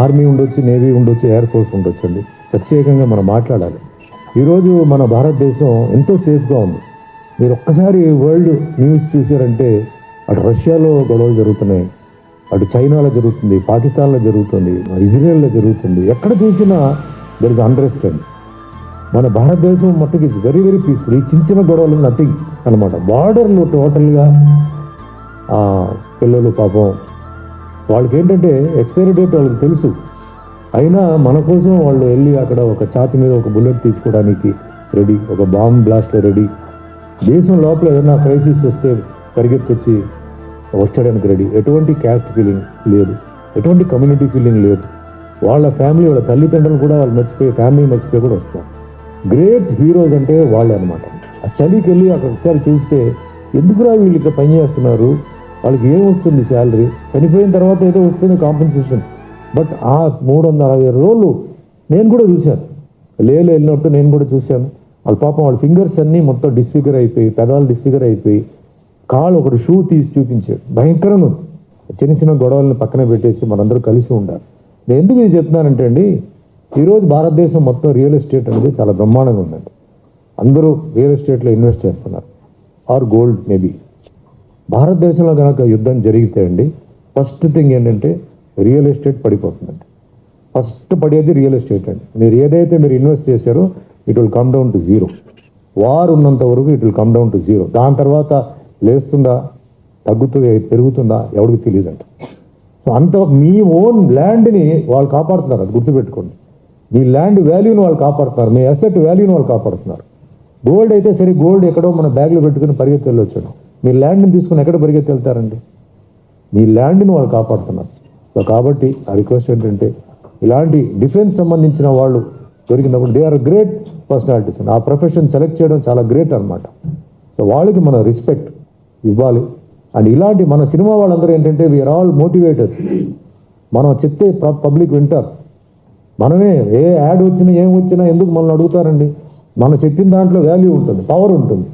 Army ఉండొచ్చు, navy ఉండొచ్చు, air force ఉండొచ్చు అండి. ప్రత్యేకంగా మనం మాట్లాడాలి. ఈరోజు మన భారతదేశం ఎంతో సేఫ్గా ఉంది. మీరు ఒక్కసారి వరల్డ్ న్యూస్ చూసారంటే అటు రష్యాలో గొడవలు జరుగుతున్నాయి, అటు చైనాలో జరుగుతుంది, పాకిస్తాన్లో జరుగుతుంది, ఇజ్రాయెల్లో జరుగుతుంది. ఎక్కడ చూసినా దర్ ఇస్ అన్రెస్ట్ అండి. మన భారతదేశం మట్టుకి ఇట్స్ వెరీ వెరీ పీస్ఫుల్. ఈ చిన్న గొడవలు నథింగ్ అనమాట. బార్డర్లు టోటల్గా పిల్లలు పాపం వాళ్ళకి ఏంటంటే ఎక్స్పైరీ డేట్ వాళ్ళకి తెలుసు, అయినా మన కోసం వాళ్ళు వెళ్ళి అక్కడ ఒక ఛాతి మీద ఒక బుల్లెట్ తీసుకోవడానికి రెడీ, ఒక బాంబ్ బ్లాస్ట్ రెడీ. దేశం లోపల ఏదైనా క్రైసిస్ వస్తే పరిగెత్తుకొచ్చి వచ్చడానికి రెడీ. ఎటువంటి క్యాస్ట్ ఫీలింగ్ లేదు, ఎటువంటి కమ్యూనిటీ ఫీలింగ్ లేదు. వాళ్ళ ఫ్యామిలీ, వాళ్ళ తల్లిదండ్రులు కూడా వాళ్ళు మర్చిపోయి, ఫ్యామిలీ మర్చిపోయి కూడా వస్తారు. గ్రేట్ హీరోస్ అంటే వాళ్ళే అనమాట. ఆ చలికి వెళ్ళి అక్కడ ఒకసారి చూస్తే ఎందుకురా వీళ్ళు ఇక్కడ పని చేస్తున్నారు, వాళ్ళకి ఏం వస్తుంది శాలరీ, చనిపోయిన తర్వాత ఏదో వస్తుంది కాంపెన్సేషన్. బట్ ఆ 360 రోజులు నేను కూడా చూశాను, లేలు వెళ్ళినప్పుడు నేను కూడా చూశాను. వాళ్ళ పాపం వాళ్ళ ఫింగర్స్ అన్నీ మొత్తం డిస్ఫిగర్ అయిపోయి, పెదాలు డిస్ఫిగర్ అయిపోయి, కాళ్ళు ఒకటి షూ తీసి చూపించాడు. భయంకరంగా ఉంది. చిన్న గొడవలను పక్కన పెట్టేసి మనందరూ కలిసి ఉండాలి. నేను ఎందుకు ఇది చెప్తున్నానంటే అండి, ఈరోజు భారతదేశం మొత్తం రియల్ ఎస్టేట్ అనేది చాలా బ్రహ్మాండంగా ఉందండి. అందరూ రియల్ ఎస్టేట్లో ఇన్వెస్ట్ చేస్తున్నారు, ఆర్ గోల్డ్ మేబీ. భారతదేశంలో కనుక యుద్ధం జరిగితే అండి, ఫస్ట్ థింగ్ ఏంటంటే రియల్ ఎస్టేట్ పడిపోతుందండి. ఫస్ట్ పడేది రియల్ ఎస్టేట్ అండి. మీరు ఏదైతే మీరు ఇన్వెస్ట్ చేశారో it will come down to zero. War ఉన్నంత వరకు it will come down to zero. దాని తర్వాత లేస్తుందా, తగ్గుతుందా, పెరుగుతుందా ఎవరికి తెలియదండి. సో అంత మీ ఓన్ ల్యాండ్ని వాళ్ళు కాపాడుతున్నారు, అది గుర్తుపెట్టుకోండి. మీ ల్యాండ్ వాల్యూని వాళ్ళు కాపాడుతున్నారు, మీ అసెట్ వాల్యూని వాళ్ళు కాపాడుతున్నారు. గోల్డ్ అయితే సరే, గోల్డ్ ఎక్కడో మన బ్యాగ్లో పెట్టుకుని పరిగెత్తి వెళ్ళొచ్చాడు. మీ ల్యాండ్ని తీసుకుని ఎక్కడ పరిగెత్తి వెళ్తారండి? మీ ల్యాండ్ని వాళ్ళు కాపాడుతున్నారు. సో కాబట్టి ఆ రిక్వెస్ట్ ఏంటంటే, ఇలాంటి డిఫెన్స్ సంబంధించిన వాళ్ళు దొరికినప్పుడు దే ఆర్ గ్రేట్ పర్సనాలిటీస్. ఆ ప్రొఫెషన్ సెలెక్ట్ చేయడం చాలా గ్రేట్ అనమాట. సో వాళ్ళకి మన రెస్పెక్ట్ ఇవ్వాలి. అండ్ ఇలాంటి మన సినిమా వాళ్ళందరూ ఏంటంటే వీఆర్ ఆల్ మోటివేటర్స్. మనం చెప్తే పబ్లిక్ వింటారు. మనమే ఏ యాడ్ వచ్చినా ఏం వచ్చినా ఎందుకు మనల్ని అడుగుతారండి? మనం చెప్పిన దాంట్లో వాల్యూ ఉంటుంది, పవర్ ఉంటుంది.